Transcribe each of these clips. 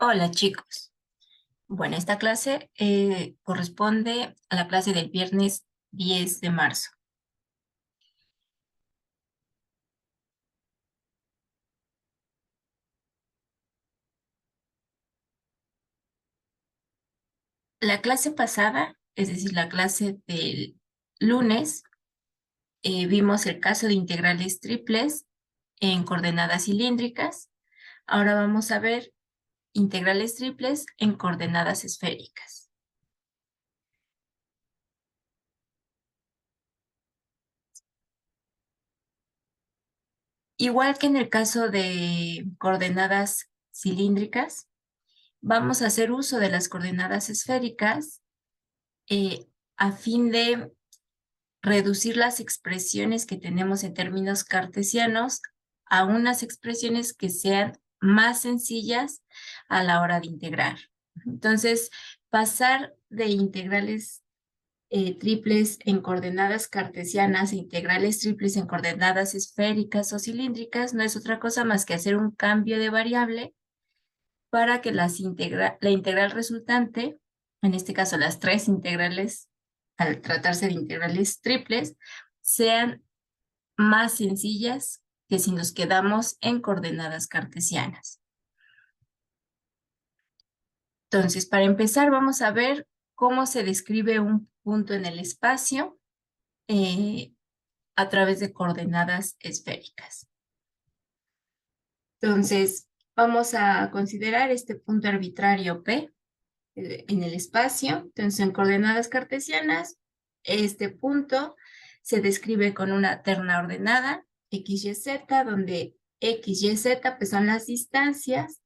Hola chicos. Bueno, esta clase corresponde a la clase del viernes 10 de marzo. La clase pasada, es decir, la clase del lunes, vimos el caso de integrales triples en coordenadas cilíndricas. Ahora vamos a ver integrales triples en coordenadas esféricas. Igual que en el caso de coordenadas cilíndricas, vamos a hacer uso de las coordenadas esféricas a fin de reducir las expresiones que tenemos en términos cartesianos a unas expresiones que sean más sencillas a la hora de integrar. Entonces, pasar de integrales triples en coordenadas cartesianas a integrales triples en coordenadas esféricas o cilíndricas no es otra cosa más que hacer un cambio de variable para que la integral resultante, en este caso las tres integrales, al tratarse de integrales triples, sean más sencillas que si nos quedamos en coordenadas cartesianas. Entonces, para empezar, vamos a ver cómo se describe un punto en el espacio a través de coordenadas esféricas. Entonces, vamos a considerar este punto arbitrario P en el espacio. Entonces, en coordenadas cartesianas, este punto se describe con una terna ordenada, x, y, z, donde x, y, z pues, son las distancias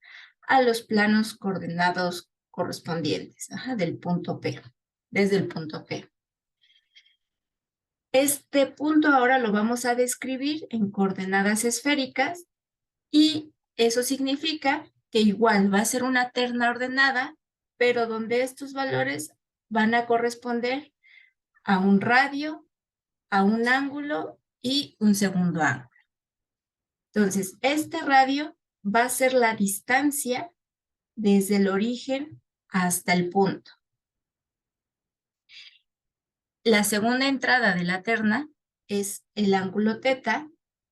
a los planos coordenados correspondientes del punto P, desde el punto P. Este punto ahora lo vamos a describir en coordenadas esféricas y eso significa que igual va a ser una terna ordenada, pero donde estos valores van a corresponder a un radio, a un ángulo y un segundo ángulo. Entonces, este radio va a ser la distancia desde el origen hasta el punto. La segunda entrada de la terna es el ángulo teta,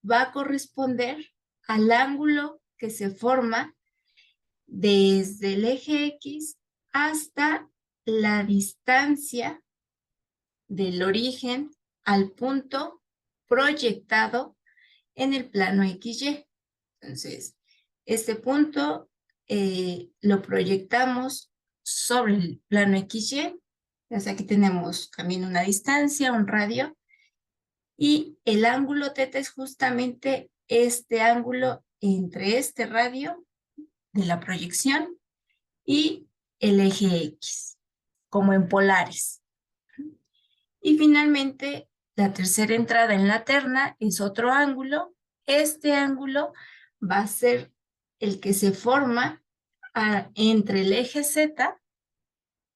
va a corresponder al ángulo que se forma desde el eje X hasta la distancia del origen al punto proyectado en el plano XY. Entonces, este punto lo proyectamos sobre el plano XY. Entonces, aquí tenemos también una distancia, un radio, y el ángulo teta es justamente este ángulo entre este radio de la proyección y el eje X, como en polares. Y finalmente, la tercera entrada en la terna es otro ángulo. Este ángulo va a ser el que se forma entre el eje Z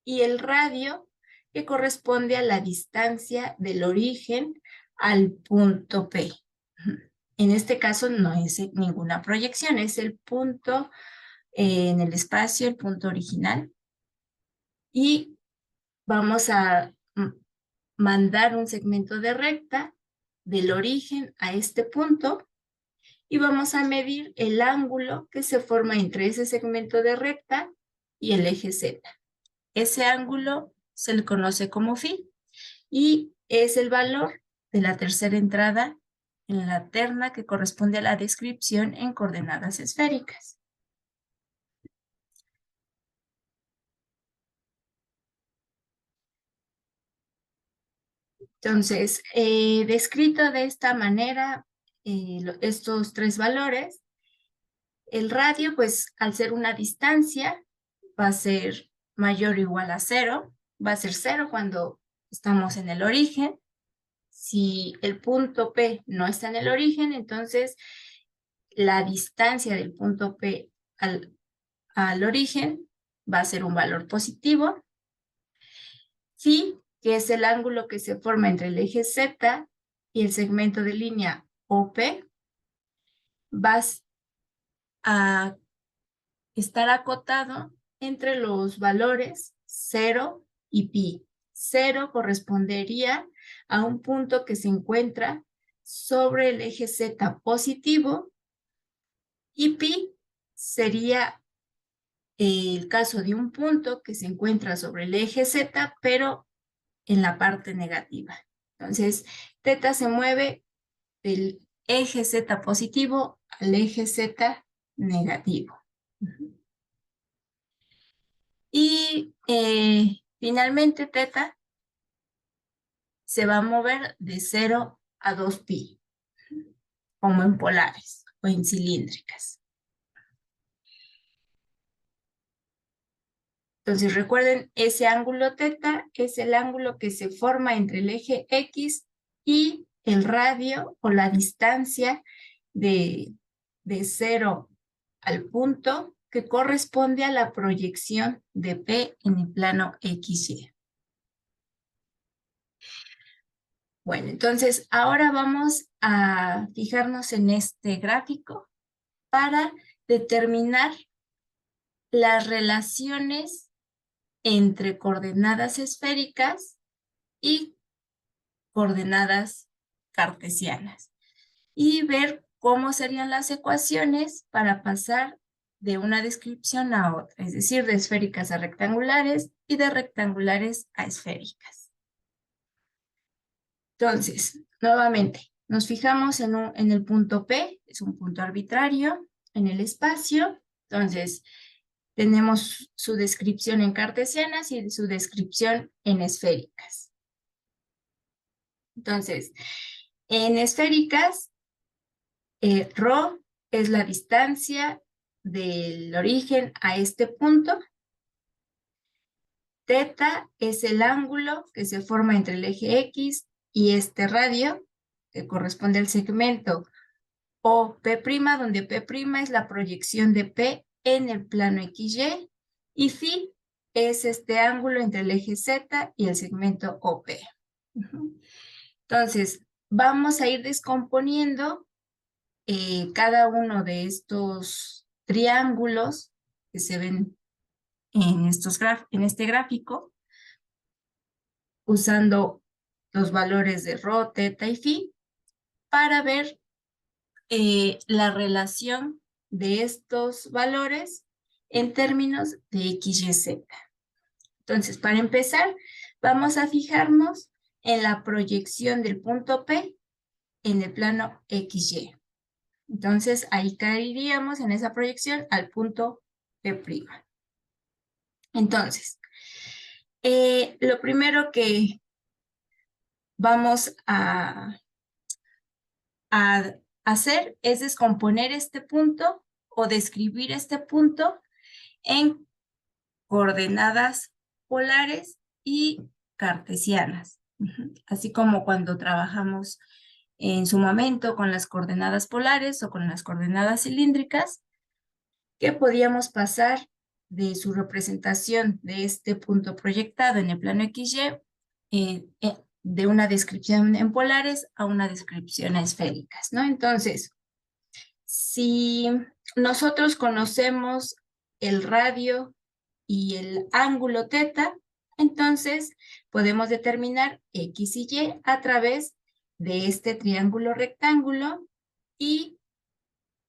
y el radio, que corresponde a la distancia del origen al punto P. En este caso no es ninguna proyección, es el punto en el espacio, el punto original. Y vamos a mandar un segmento de recta del origen a este punto y vamos a medir el ángulo que se forma entre ese segmento de recta y el eje Z. Ese ángulo se le conoce como phi y es el valor de la tercera entrada en la terna que corresponde a la descripción en coordenadas esféricas. Entonces, descrito de esta manera, estos tres valores, el radio, pues al ser una distancia, va a ser mayor o igual a 0, va a ser 0 cuando estamos en el origen. Si el punto P no está en el origen, entonces la distancia del punto P al origen va a ser un valor positivo. Phi, que es el ángulo que se forma entre el eje Z y el segmento de línea OP, va a estar acotado entre los valores 0 y pi. 0 correspondería a un punto que se encuentra sobre el eje Z positivo y pi sería el caso de un punto que se encuentra sobre el eje Z, pero en la parte negativa. Entonces, teta se mueve del eje Z positivo al eje Z negativo. Y finalmente teta se va a mover de 0 a 2pi, como en polares o en cilíndricas. Entonces recuerden, ese ángulo teta es el ángulo que se forma entre el eje X y el radio o la distancia de 0 al punto que corresponde a la proyección de P en el plano XY. Bueno, entonces ahora vamos a fijarnos en este gráfico para determinar las relaciones entre coordenadas esféricas y coordenadas cartesianas y ver cómo serían las ecuaciones para pasar de una descripción a otra, es decir, de esféricas a rectangulares y de rectangulares a esféricas. Entonces, nuevamente, nos fijamos en el punto P, es un punto arbitrario en el espacio. Entonces, tenemos su descripción en cartesianas y su descripción en esféricas. Entonces, en esféricas, ρ es la distancia del origen a este punto. Teta es el ángulo que se forma entre el eje X y este radio, que corresponde al segmento OP', donde P' es la proyección de P en el plano XY, y phi es este ángulo entre el eje Z y el segmento OP. Entonces, vamos a ir descomponiendo cada uno de estos triángulos que se ven en este gráfico, usando los valores de ρ, teta y phi, para ver la relación de estos valores en términos de X, Y, Z. Entonces, para empezar, vamos a fijarnos en la proyección del punto P en el plano XY. Entonces, ahí caeríamos en esa proyección al punto P'. Entonces, lo primero que vamos a hacer es descomponer este punto o describir este punto en coordenadas polares y cartesianas, así como cuando trabajamos en su momento con las coordenadas polares o con las coordenadas cilíndricas, que podíamos pasar de su representación de este punto proyectado en el plano XY de una descripción en polares a una descripción en esféricas, ¿no? Entonces, si nosotros conocemos el radio y el ángulo teta, entonces podemos determinar X y Y a través de este triángulo rectángulo y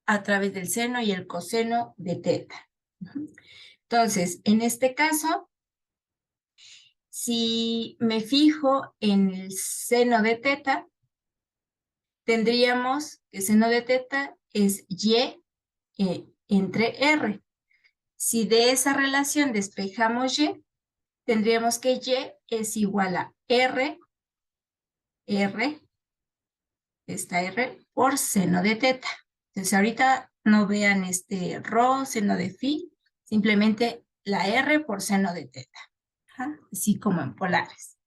a través del seno y el coseno de teta. Entonces, en este caso, si me fijo en el seno de teta, tendríamos que seno de teta es Y entre R. Si de esa relación despejamos Y, tendríamos que Y es igual a R, esta R, por seno de teta. Entonces ahorita no vean este ρ, seno de phi, simplemente la R por seno de teta, así como en polares.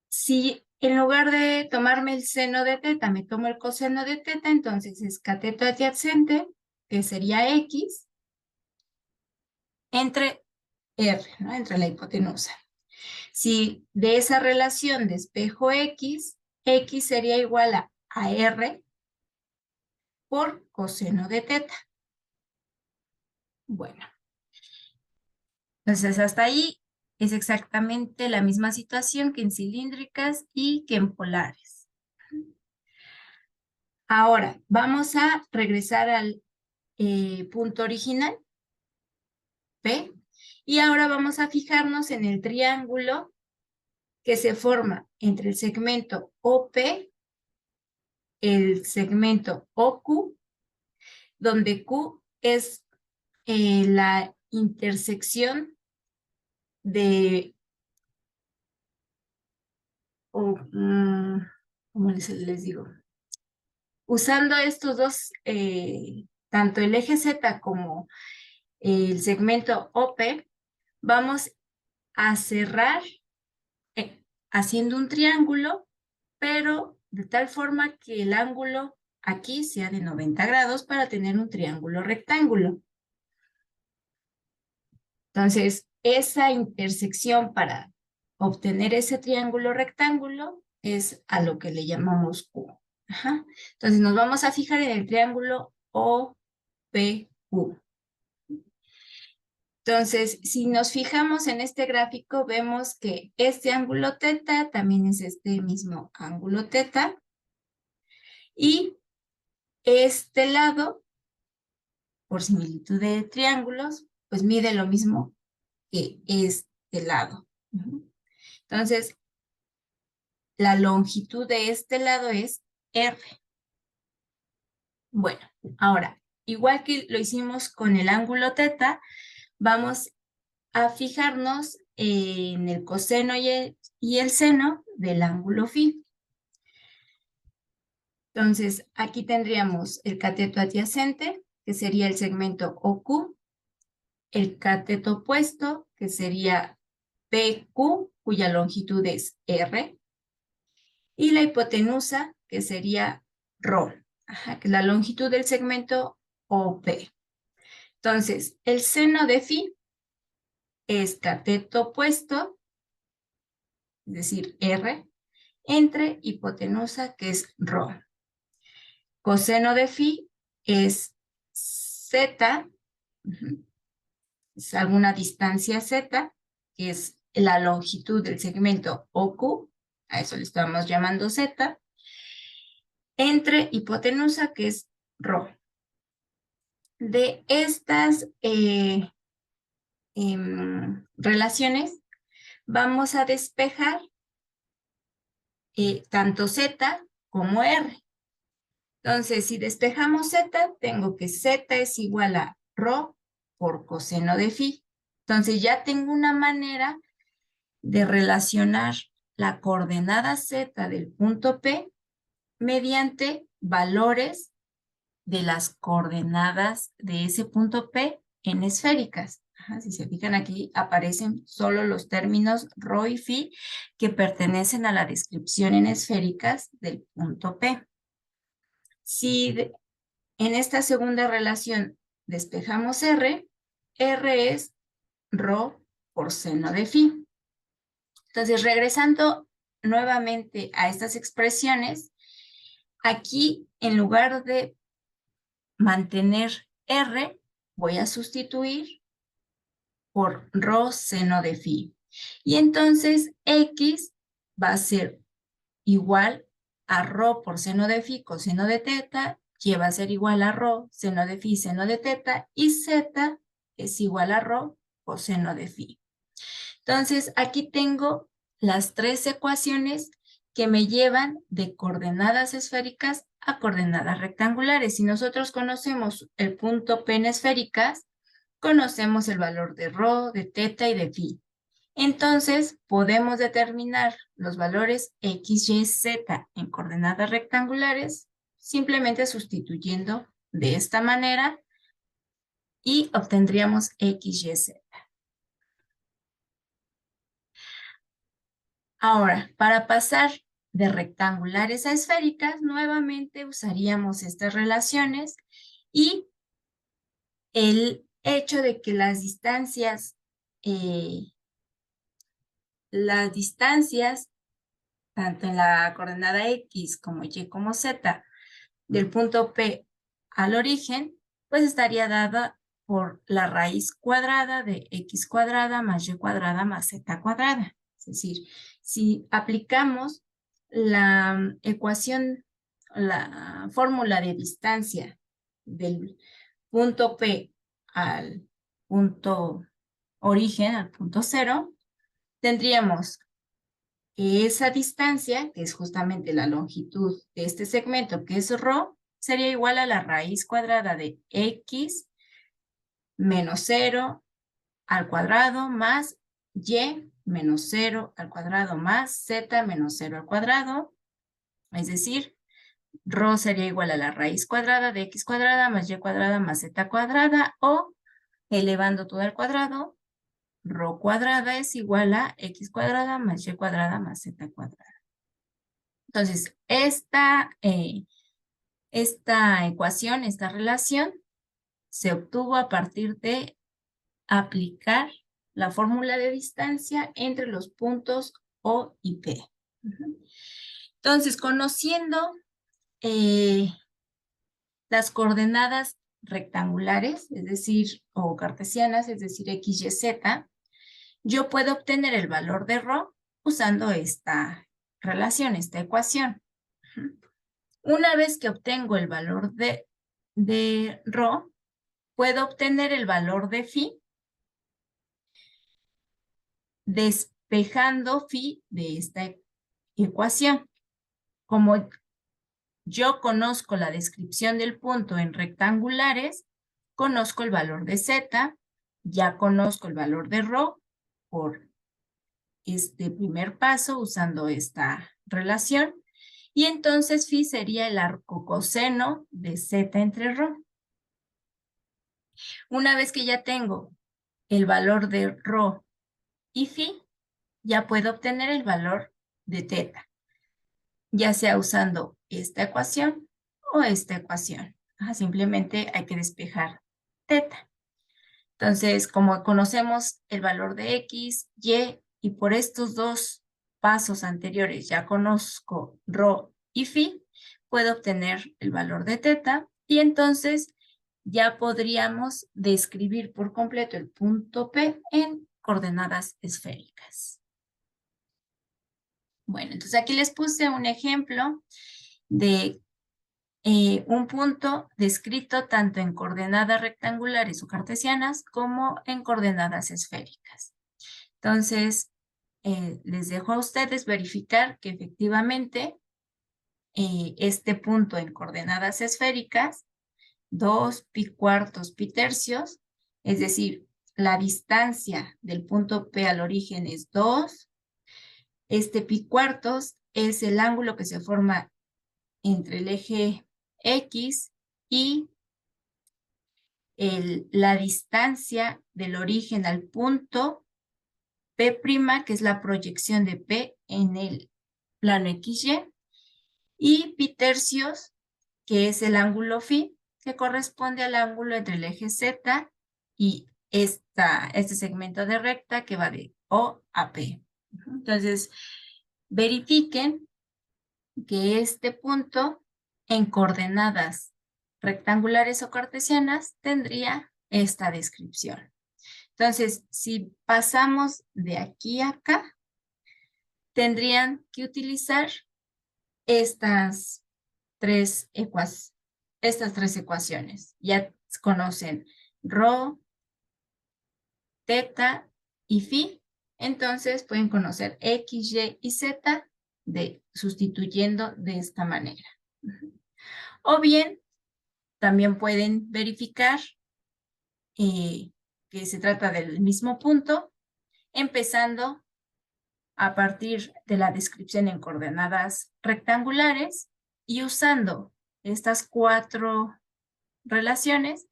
Si en lugar de tomarme el seno de teta, me tomo el coseno de teta, entonces es cateto adyacente, que sería X, entre R, ¿no? Entre la hipotenusa. Si de esa relación despejo X, X sería igual a R por coseno de teta. Bueno, entonces hasta ahí es exactamente la misma situación que en cilíndricas y que en polares. Ahora, vamos a regresar al punto original, P, y ahora vamos a fijarnos en el triángulo que se forma entre el segmento OP, el segmento OQ, donde Q es la intersección de, ¿cómo les digo? Usando estos dos, tanto el eje Z como el segmento OP, vamos a cerrar haciendo un triángulo, pero de tal forma que el ángulo aquí sea de 90 grados para tener un triángulo rectángulo. Entonces, esa intersección para obtener ese triángulo rectángulo es a lo que le llamamos Q. Ajá. Entonces, nos vamos a fijar en el triángulo OPQ. Entonces, si nos fijamos en este gráfico, vemos que este ángulo teta también es este mismo ángulo teta. Y este lado, por similitud de triángulos, pues mide lo mismo que este lado. Entonces, la longitud de este lado es R. Bueno, ahora, igual que lo hicimos con el ángulo teta, vamos a fijarnos en el coseno y el seno del ángulo phi. Entonces, aquí tendríamos el cateto adyacente, que sería el segmento OQ, el cateto opuesto, que sería PQ, cuya longitud es R, y la hipotenusa, que sería ρ, que es la longitud del segmento OP. Entonces, el seno de phi es cateto opuesto, es decir, R, entre hipotenusa, que es ρ. Coseno de phi es Z, es alguna distancia Z, que es la longitud del segmento OQ, a eso le estamos llamando Z, entre hipotenusa, que es ρ. De estas relaciones, vamos a despejar tanto Z como R. Entonces, si despejamos Z, tengo que Z es igual a ρ por coseno de phi. Entonces, ya tengo una manera de relacionar la coordenada Z del punto P mediante valores de las coordenadas de ese punto P en esféricas. Si se fijan aquí, aparecen solo los términos ρ y phi que pertenecen a la descripción en esféricas del punto P. Si en esta segunda relación despejamos R, R es ρ por seno de phi. Entonces, regresando nuevamente a estas expresiones, aquí en lugar de mantener R, voy a sustituir por ρ seno de phi. Y entonces X va a ser igual a ρ por seno de phi coseno de teta, y va a ser igual a ρ seno de phi seno de teta, y Z es igual a ρ coseno de phi. Entonces, aquí tengo las tres ecuaciones que me llevan de coordenadas esféricas a coordenadas rectangulares. Si nosotros conocemos el punto P en esféricas, conocemos el valor de ρ, de teta y de phi. Entonces, podemos determinar los valores x, y, z en coordenadas rectangulares simplemente sustituyendo de esta manera y obtendríamos x, y, z. Ahora, para pasar de rectangulares a esféricas, nuevamente usaríamos estas relaciones y el hecho de que las distancias, tanto en la coordenada X como Y como Z, del punto P al origen, pues estaría dada por la raíz cuadrada de x cuadrada más y cuadrada más z cuadrada. Es decir, si aplicamos la ecuación, la fórmula de distancia del punto P al punto origen, al punto cero, tendríamos que esa distancia, que es justamente la longitud de este segmento, que es ρ, sería igual a la raíz cuadrada de x menos 0 al cuadrado más y menos 0 al cuadrado más z menos 0 al cuadrado. Es decir, ρ sería igual a la raíz cuadrada de x cuadrada más y cuadrada más z cuadrada, o elevando todo al cuadrado, ρ cuadrada es igual a x cuadrada más y cuadrada más z cuadrada. Entonces, esta ecuación, esta relación, se obtuvo a partir de aplicar la fórmula de distancia entre los puntos O y P. Entonces, conociendo las coordenadas rectangulares, es decir, o cartesianas, es decir, x, y, z, yo puedo obtener el valor de ρ usando esta relación, esta ecuación. Una vez que obtengo el valor de ρ, puedo obtener el valor de phi despejando phi de esta ecuación. Como yo conozco la descripción del punto en rectangulares, conozco el valor de z, ya conozco el valor de ρ por este primer paso usando esta relación, y entonces phi sería el arcocoseno de z entre ρ. Una vez que ya tengo el valor de ρ y phi, ya puedo obtener el valor de teta, ya sea usando esta ecuación o esta ecuación. Simplemente hay que despejar teta. Entonces, como conocemos el valor de x, y por estos dos pasos anteriores ya conozco ρ y phi, puedo obtener el valor de teta, y entonces ya podríamos describir por completo el punto P en coordenadas esféricas. Bueno, entonces aquí les puse un ejemplo de un punto descrito tanto en coordenadas rectangulares o cartesianas como en coordenadas esféricas. Entonces, les dejo a ustedes verificar que efectivamente este punto en coordenadas esféricas, 2 pi cuartos pi tercios, es decir, la distancia del punto P al origen es 2. Este pi cuartos es el ángulo que se forma entre el eje X y la distancia del origen al punto P', que es la proyección de P en el plano XY, y pi tercios, que es el ángulo phi, que corresponde al ángulo entre el eje Z y este segmento de recta que va de O a P. Entonces, verifiquen que este punto en coordenadas rectangulares o cartesianas tendría esta descripción. Entonces, si pasamos de aquí a acá, tendrían que utilizar estas tres ecuaciones. Ya conocen ρ, teta y phi. Entonces pueden conocer x, y z sustituyendo de esta manera. O bien, también pueden verificar que se trata del mismo punto, empezando a partir de la descripción en coordenadas rectangulares y usando estas 4 relaciones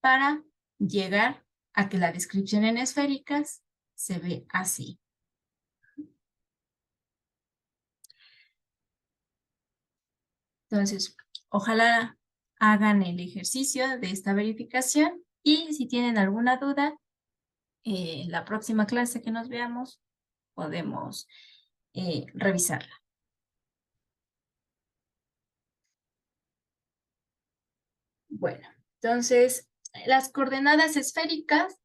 para llegar a que la descripción en esféricas se ve así. Entonces, ojalá hagan el ejercicio de esta verificación, y si tienen alguna duda, la próxima clase que nos veamos podemos revisarla. Bueno, entonces Las coordenadas esféricas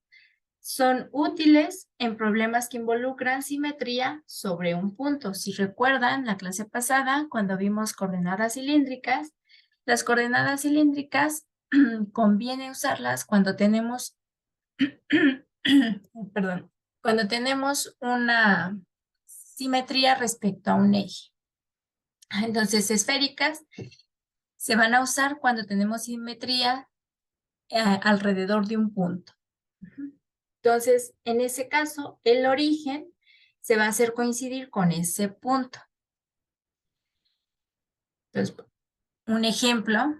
son útiles en problemas que involucran simetría sobre un punto. Si recuerdan la clase pasada, cuando vimos coordenadas cilíndricas, las coordenadas cilíndricas conviene usarlas cuando tenemos, perdón, cuando tenemos una simetría respecto a un eje. Entonces, esféricas se van a usar cuando tenemos simetría alrededor de un punto. Entonces, en ese caso, el origen se va a hacer coincidir con ese punto. Entonces, un ejemplo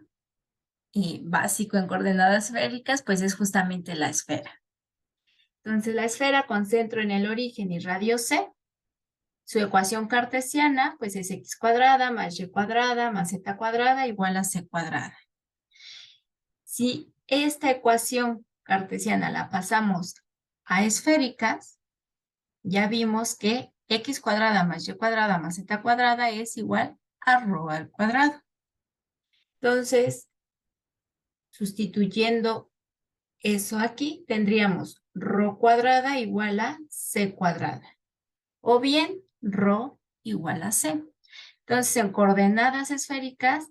básico en coordenadas esféricas, pues es justamente la esfera. Entonces, la esfera con centro en el origen y radio C, su ecuación cartesiana, pues es x cuadrada más y cuadrada más z cuadrada igual a c cuadrada. Si esta ecuación cartesiana la pasamos a esféricas, ya vimos que x cuadrada más y cuadrada más z cuadrada es igual a rho al cuadrado. Entonces, sustituyendo eso aquí, tendríamos rho cuadrada igual a c cuadrada. O bien, rho igual a c. Entonces, en coordenadas esféricas,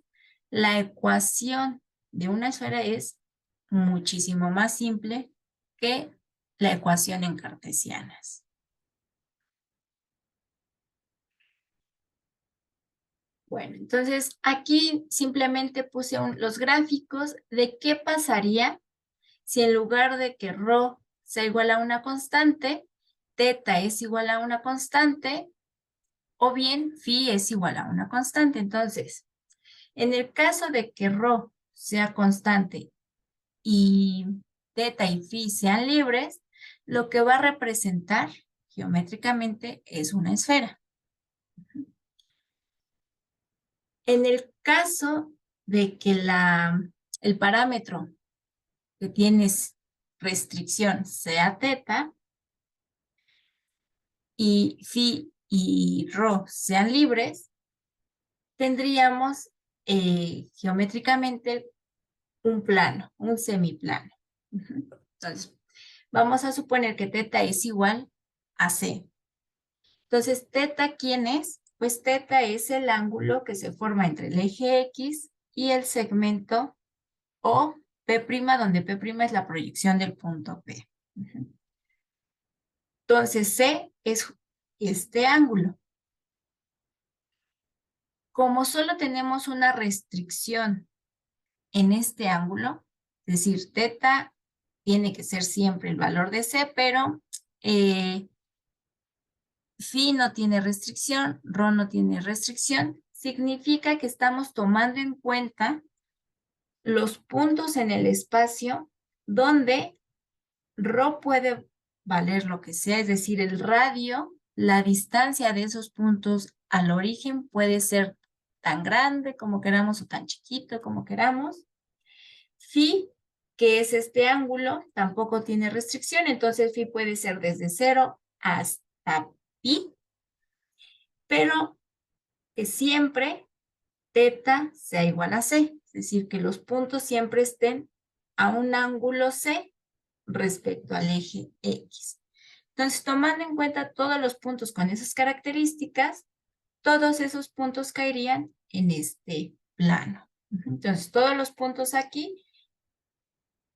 la ecuación de una esfera es muchísimo más simple que la ecuación en cartesianas. Bueno, entonces aquí simplemente puse los gráficos de qué pasaría si en lugar de que rho sea igual a una constante, teta es igual a una constante, o bien phi es igual a una constante. Entonces, en el caso de que rho sea constante y teta y phi sean libres, lo que va a representar geométricamente es una esfera. En el caso de que el parámetro que tienes restricción sea teta y phi y rho sean libres, tendríamos geométricamente un plano, un semiplano. Entonces, vamos a suponer que teta es igual a c. Entonces, teta, ¿quién es? Pues teta es el ángulo que se forma entre el eje X y el segmento O P', donde P' es la proyección del punto P. Entonces, C es este ángulo. Como solo tenemos una restricción en este ángulo, es decir, teta tiene que ser siempre el valor de C, pero phi no tiene restricción, rho no tiene restricción, significa que estamos tomando en cuenta los puntos en el espacio donde rho puede valer lo que sea, es decir, el radio, la distancia de esos puntos al origen puede ser tan grande como queramos o tan chiquito como queramos. Phi, que es este ángulo, tampoco tiene restricción, entonces phi puede ser desde 0 hasta pi, pero que siempre teta sea igual a c, es decir, que los puntos siempre estén a un ángulo c respecto al eje X. Entonces, tomando en cuenta todos los puntos con esas características, todos esos puntos caerían en este plano. Entonces, todos los puntos aquí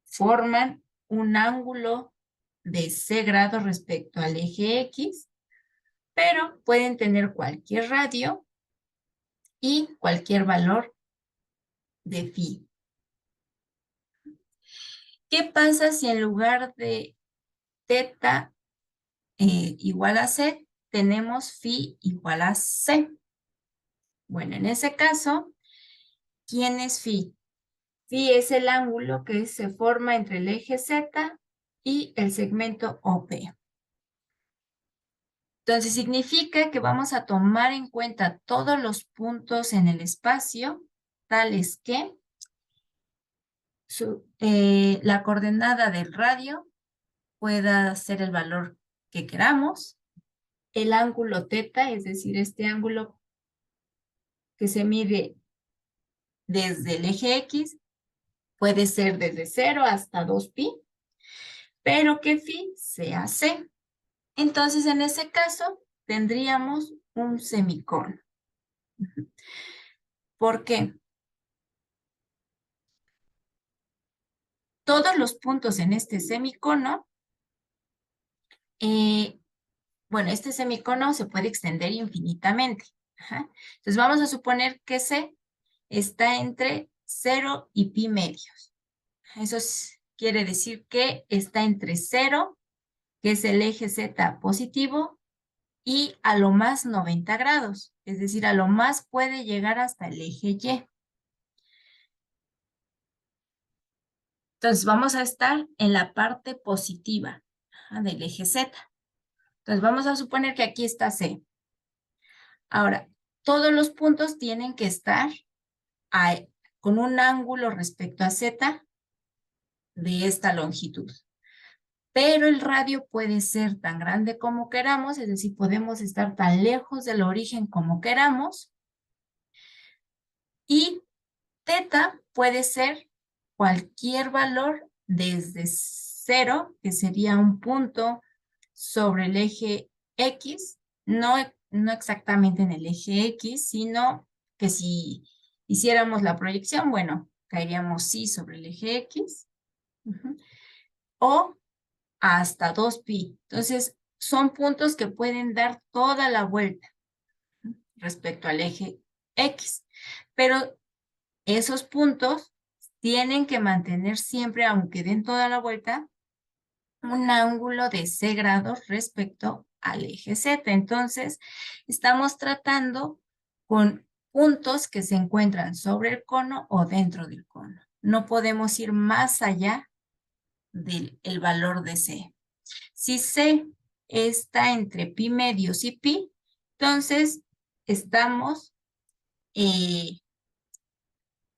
forman un ángulo de c grados respecto al eje X, pero pueden tener cualquier radio y cualquier valor de phi. ¿Qué pasa si en lugar de teta igual a c, tenemos phi igual a c? Bueno, en ese caso, ¿quién es phi? Phi es el ángulo que se forma entre el eje Z y el segmento OP. Entonces, significa que vamos a tomar en cuenta todos los puntos en el espacio, tales que la coordenada del radio pueda ser el valor que queramos, el ángulo teta, es decir, este ángulo que se mide desde el eje X, Puede ser desde 0 hasta 2pi, pero que phi sea c. Entonces, en ese caso, tendríamos un semicono. ¿Por qué? Todos los puntos en este semicono, bueno, este semicono se puede extender infinitamente. Ajá. Entonces, vamos a suponer que C está entre 0 y pi medios. Eso quiere decir que está entre 0, que es el eje Z positivo, y a lo más 90 grados. Es decir, a lo más puede llegar hasta el eje Y. Entonces, vamos a estar en la parte positiva del eje Z. Entonces, vamos a suponer que aquí está C. Ahora, todos los puntos tienen que estar con un ángulo respecto a Z de esta longitud. Pero el radio puede ser tan grande como queramos, es decir, podemos estar tan lejos del origen como queramos. Y teta puede ser cualquier valor desde 0, que sería un punto sobre el eje X, no exactamente en el eje X, sino que si hiciéramos la proyección, bueno, caeríamos sí sobre el eje X, o hasta 2pi. Entonces, son puntos que pueden dar toda la vuelta respecto al eje X, pero esos puntos tienen que mantener siempre, aunque den toda la vuelta, un ángulo de C grados respecto al eje Z. Entonces, estamos tratando con puntos que se encuentran sobre el cono o dentro del cono. No podemos ir más allá del valor de C. Si C está entre pi medios y pi, entonces estamos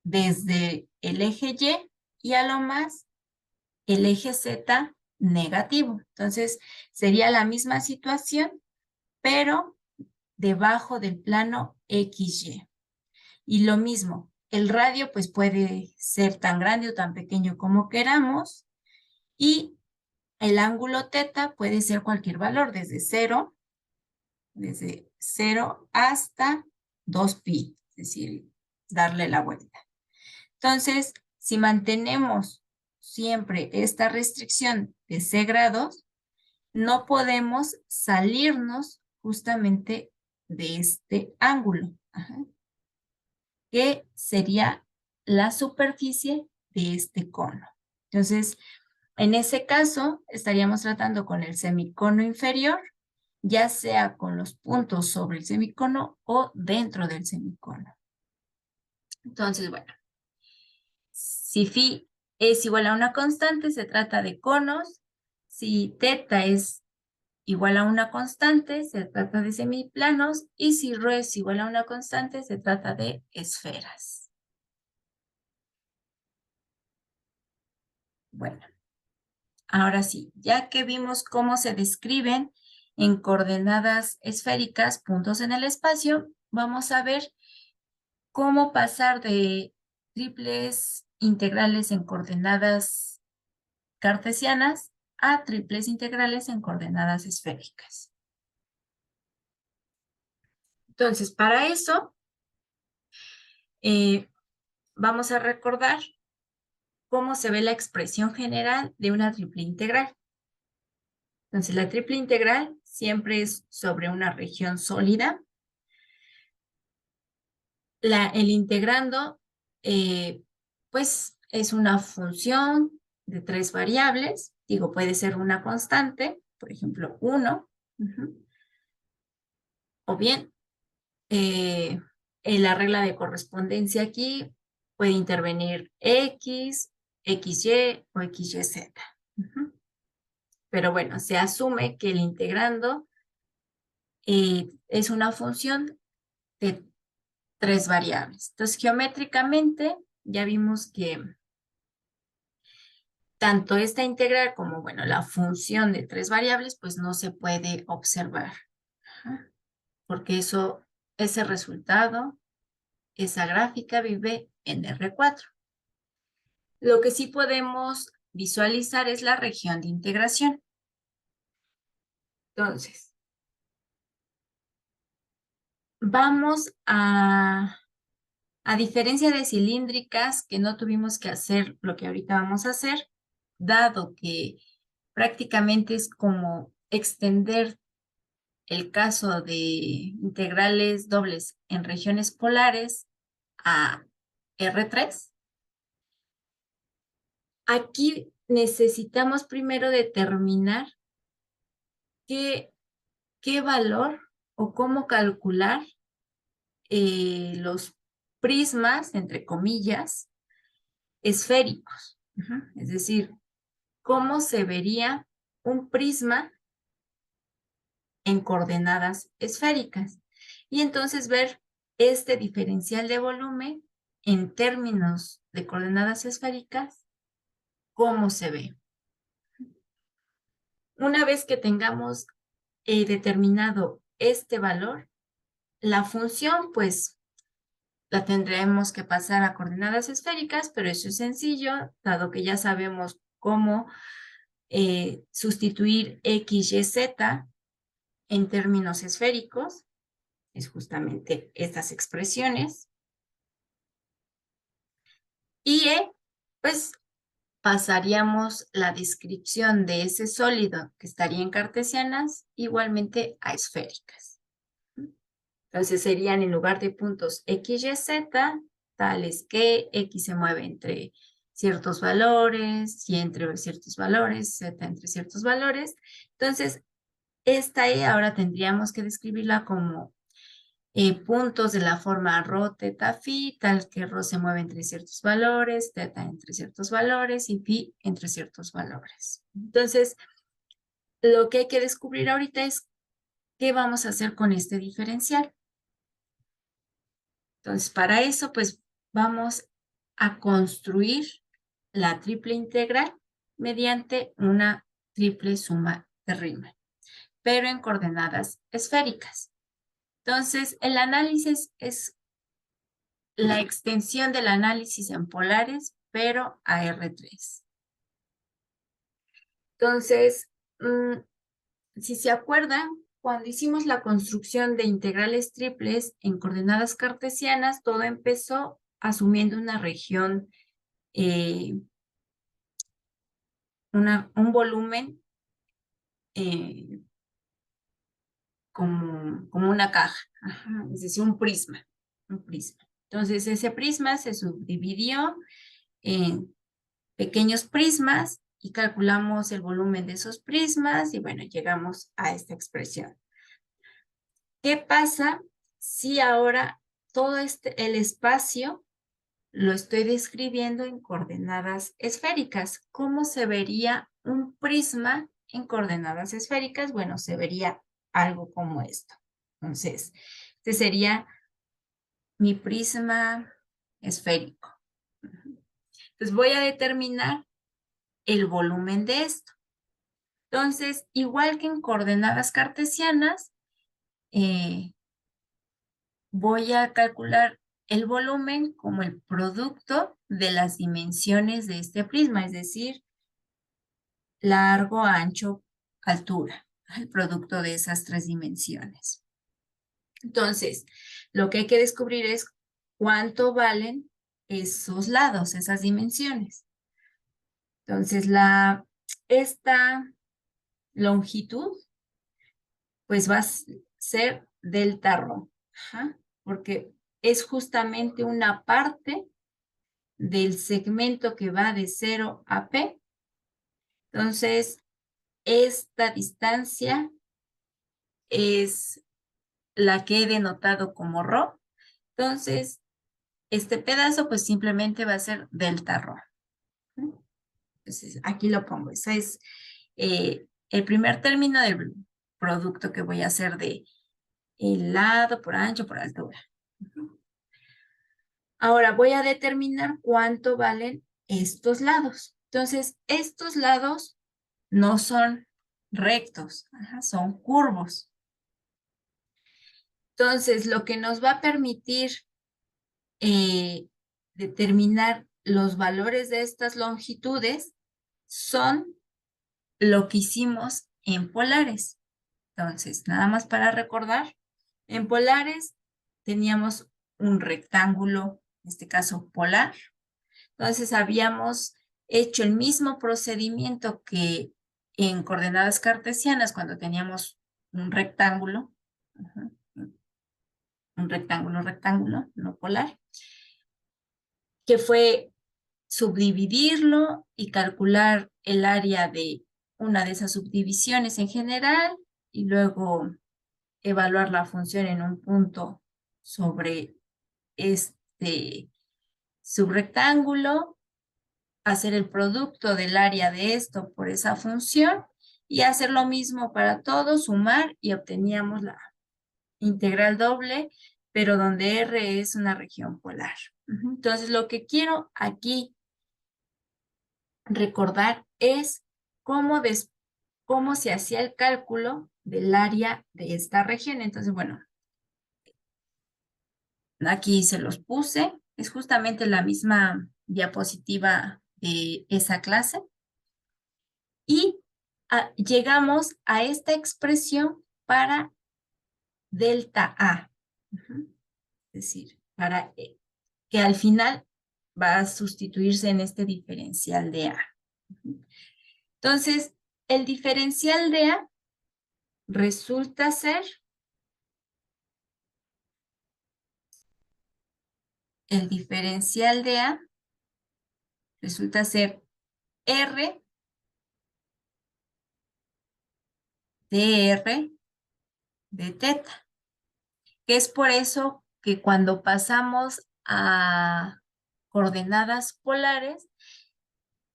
desde el eje Y a lo más el eje Z negativo. Entonces, sería la misma situación, pero debajo del plano XY. Y lo mismo, el radio pues puede ser tan grande o tan pequeño como queramos, y el ángulo teta puede ser cualquier valor, desde 0 hasta 2pi, es decir, darle la vuelta. Entonces, si mantenemos siempre esta restricción de C grados, no podemos salirnos justamente de este ángulo, que sería la superficie de este cono. Entonces, en ese caso, estaríamos tratando con el semicono inferior, ya sea con los puntos sobre el semicono o dentro del semicono. Entonces, bueno, si phi es igual a una constante, se trata de conos. Si teta es igual a una constante, se trata de semiplanos. Y si ρ es igual a una constante, se trata de esferas. Bueno, ahora sí, ya que vimos cómo se describen en coordenadas esféricas puntos en el espacio, vamos a ver cómo pasar de triples integrales en coordenadas cartesianas a triples integrales en coordenadas esféricas. Entonces, para eso, vamos a recordar cómo se ve la expresión general de una triple integral. Entonces, la triple integral siempre es sobre una región sólida. El integrando, pues, es una función de 3 variables. Digo, puede ser una constante, por ejemplo, 1. O bien, en la regla de correspondencia aquí puede intervenir X, XY o XYZ. Pero bueno, se asume que el integrando es una función de 3 variables. Entonces, geométricamente, ya vimos que tanto esta integral como, bueno, la función de 3 variables, pues no se puede observar. Porque ese resultado, esa gráfica vive en R4. Lo que sí podemos visualizar es la región de integración. Entonces, vamos a diferencia de cilíndricas, que no tuvimos que hacer lo que ahorita vamos a hacer, dado que prácticamente es como extender el caso de integrales dobles en regiones polares a R3. Aquí necesitamos primero determinar qué, qué valor o cómo calcular los prismas, entre comillas, esféricos. Es decir, cómo se vería un prisma en coordenadas esféricas. Y entonces ver este diferencial de volumen en términos de coordenadas esféricas, cómo se ve. Una vez que tengamos determinado este valor, la función, pues, la tendremos que pasar a coordenadas esféricas, pero eso es sencillo, dado que ya sabemos cómo sustituir X, Y, Z en términos esféricos. Es justamente estas expresiones. Y pues pasaríamos la descripción de ese sólido que estaría en cartesianas igualmente a esféricas. Entonces serían en lugar de puntos X, Y, Z, tales que X se mueve entre ciertos valores, Y entre ciertos valores, Z entre ciertos valores. Entonces, esta E ahora tendríamos que describirla como puntos de la forma ρ, teta, phi, tal que ρ se mueve entre ciertos valores, teta entre ciertos valores y phi entre ciertos valores. Entonces, lo que hay que descubrir ahorita es qué vamos a hacer con este diferencial. Entonces, para eso, pues vamos a construir la triple integral mediante una triple suma de Riemann, pero en coordenadas esféricas. Entonces, el análisis es la extensión del análisis en polares, pero a R3. Entonces, si se acuerdan, cuando hicimos la construcción de integrales triples en coordenadas cartesianas, todo empezó asumiendo una región, un volumen eh, como una caja, es decir, un prisma. Entonces, ese prisma se subdividió en pequeños prismas y calculamos el volumen de esos prismas y bueno, llegamos a esta expresión. ¿Qué pasa si ahora todo el espacio lo estoy describiendo en coordenadas esféricas? ¿Cómo se vería un prisma en coordenadas esféricas? Bueno, se vería algo como esto. Entonces, este sería mi prisma esférico. Entonces, voy a determinar el volumen de esto. Entonces, igual que en coordenadas cartesianas, voy a calcular el volumen como el producto de las dimensiones de este prisma, es decir, largo, ancho, altura, el producto de esas tres dimensiones. Entonces, lo que hay que descubrir es cuánto valen esos lados, esas dimensiones. Entonces, esta longitud, pues va a ser delta rho, porque es justamente una parte del segmento que va de 0 a P. Entonces, esta distancia es la que he denotado como ρ. Entonces, este pedazo pues simplemente va a ser delta ρ. Entonces, aquí lo pongo. Ese es el primer término del producto que voy a hacer de el lado por ancho por altura. Ahora voy a determinar cuánto valen estos lados. Entonces, estos lados no son rectos, son curvos. Entonces, lo que nos va a permitir determinar los valores de estas longitudes son lo que hicimos en polares. Entonces, nada más para recordar, en polares teníamos un rectángulo, en este caso polar. Entonces, habíamos hecho el mismo procedimiento que en coordenadas cartesianas cuando teníamos un rectángulo, rectángulo, no polar, que fue subdividirlo y calcular el área de una de esas subdivisiones en general y luego evaluar la función en un punto sobre este subrectángulo, hacer el producto del área de esto por esa función y hacer lo mismo para todo, sumar y obteníamos la integral doble, pero donde R es una región polar. Entonces, lo que quiero aquí recordar es cómo se hacía el cálculo del área de esta región. Entonces, bueno, aquí se los puse. Es justamente la misma diapositiva de esa clase. Y llegamos a esta expresión para delta A. Es decir, para que al final va a sustituirse en este diferencial de A. Entonces, el diferencial de A resulta ser el diferencial de A resulta ser R de R de teta, que es por eso que cuando pasamos a coordenadas polares,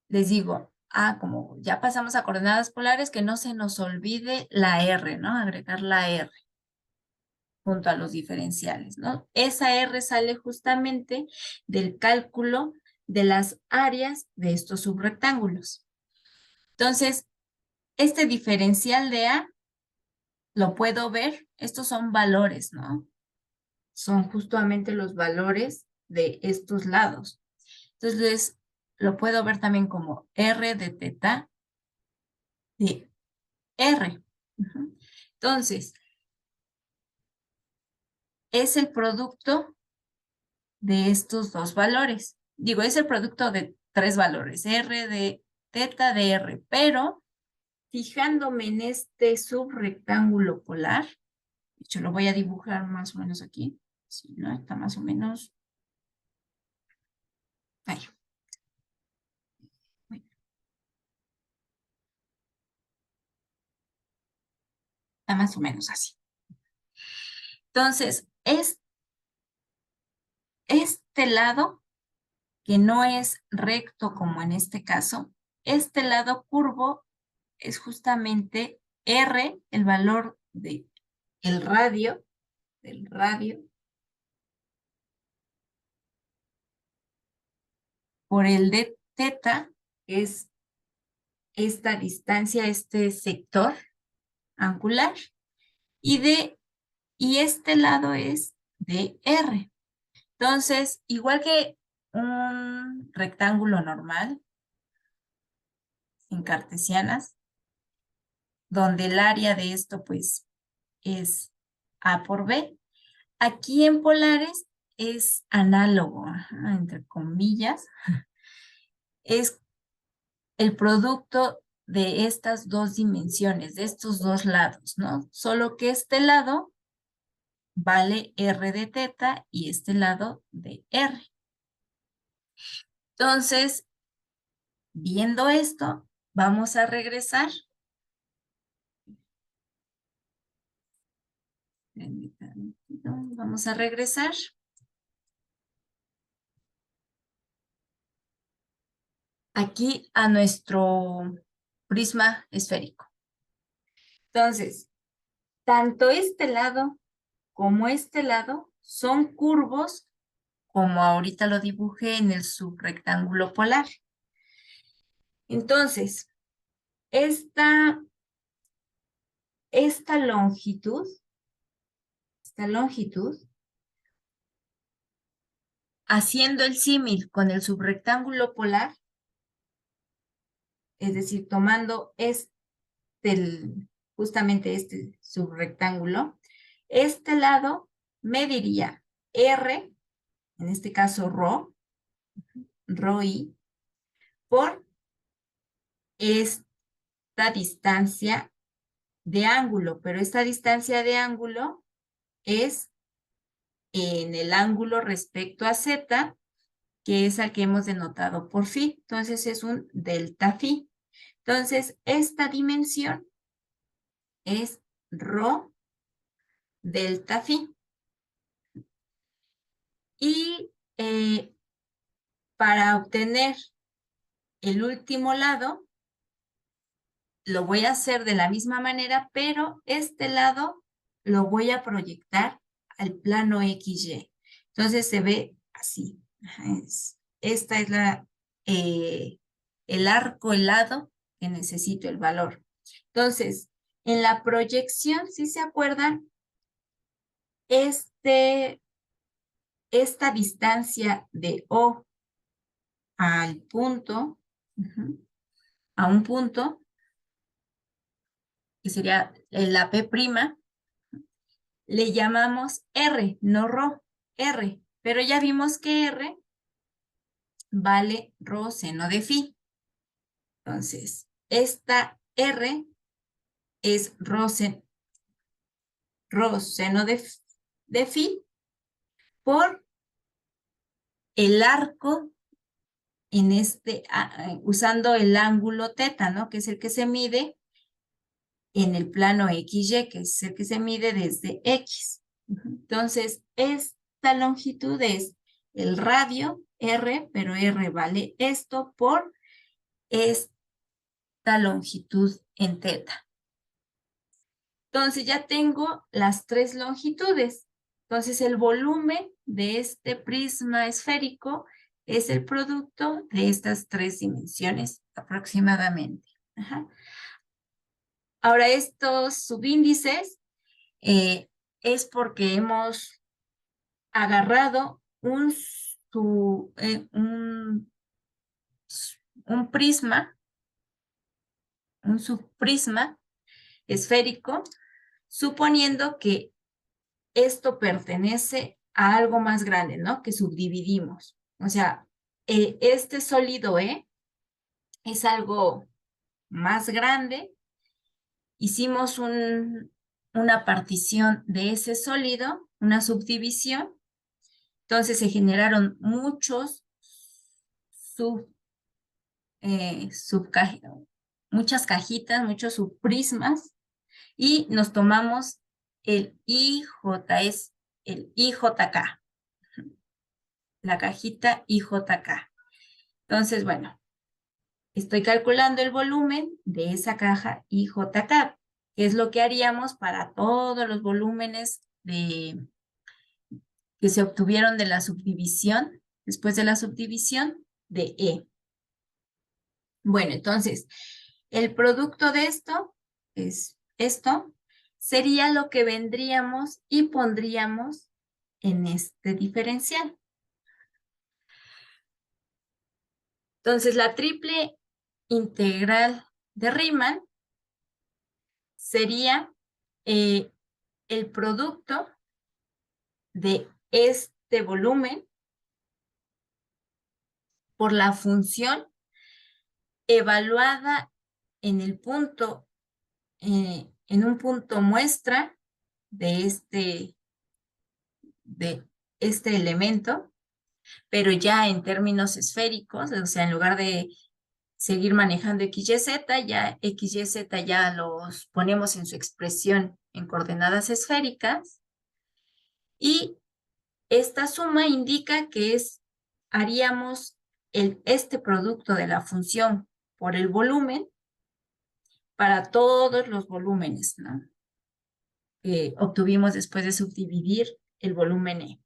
les digo, como ya pasamos a coordenadas polares, que no se nos olvide la R, ¿no? Agregar la R junto a los diferenciales, ¿no? Esa R sale justamente del cálculo de las áreas de estos subrectángulos. Entonces, este diferencial de A lo puedo ver, estos son valores, ¿no? Son justamente los valores de estos lados. Entonces, lo puedo ver también como R de teta de R. Entonces, es el producto de estos dos valores. Digo, es el producto de tres valores, R de teta de R, pero fijándome en este subrectángulo polar, de hecho lo voy a dibujar más o menos aquí, si no, está más o menos ahí. Bueno, está más o menos así. Entonces, este lado, que no es recto como en este caso, este lado curvo es justamente R, el valor del radio, por el de teta, que es esta distancia, este sector angular, y este lado es de R. Entonces, igual que un rectángulo normal en cartesianas, donde el área de esto pues es A por B, aquí en polares es análogo, entre comillas, es el producto de estas dos dimensiones, de estos dos lados, ¿no? Solo que este lado vale R de teta y este lado de R. Entonces, viendo esto, vamos a regresar. Vamos a regresar aquí a nuestro prisma esférico. Entonces, tanto este lado como este lado son curvos, como ahorita lo dibujé en el subrectángulo polar. Entonces, esta longitud haciendo el símil con el subrectángulo polar, es decir, tomando justamente este subrectángulo, este lado mediría R, en este caso ρ i, por esta distancia de ángulo, pero esta distancia de ángulo es en el ángulo respecto a Z, que es al que hemos denotado por phi. Entonces es un delta phi. Entonces esta dimensión es ρ delta phi. Y para obtener el último lado, lo voy a hacer de la misma manera, pero este lado lo voy a proyectar al plano XY. Entonces se ve así. Esta es el arco, el lado que necesito, el valor. Entonces, en la proyección, si se acuerdan, esta distancia de O al punto, a un punto, que sería la P', le llamamos R, no ρ, R. Pero ya vimos que R vale ρ seno de phi. Entonces, esta R es ρ seno de phi por el arco en usando el ángulo teta, ¿no? Que es el que se mide en el plano XY, que es el que se mide desde X. Entonces, esta longitud es el radio R, pero R vale esto por esta longitud en teta. Entonces, ya tengo las tres longitudes. Entonces, el volumen de este prisma esférico es el producto de estas tres dimensiones aproximadamente. Ahora, estos subíndices es porque hemos agarrado un prisma, un subprisma esférico, suponiendo que esto pertenece a algo más grande, ¿no? Que subdividimos. O sea, este sólido es algo más grande. Hicimos una partición de ese sólido, una subdivisión. Entonces se generaron muchos muchas cajitas, muchos subprismas, y nos tomamos el es el IJK, la cajita IJK. Entonces, bueno, estoy calculando el volumen de esa caja IJK, que es lo que haríamos para todos los volúmenes que se obtuvieron de la subdivisión, después de la subdivisión de E. Bueno, entonces, el producto de esto es esto, sería lo que vendríamos y pondríamos en este diferencial. Entonces, la triple integral de Riemann sería el producto de este volumen por la función evaluada en el punto, en un punto muestra de este elemento, pero ya en términos esféricos, o sea, en lugar de seguir manejando XYZ, ya XYZ ya los ponemos en su expresión en coordenadas esféricas, y esta suma indica que haríamos este producto de la función por el volumen para todos los volúmenes, ¿no? Que obtuvimos después de subdividir el volumen E.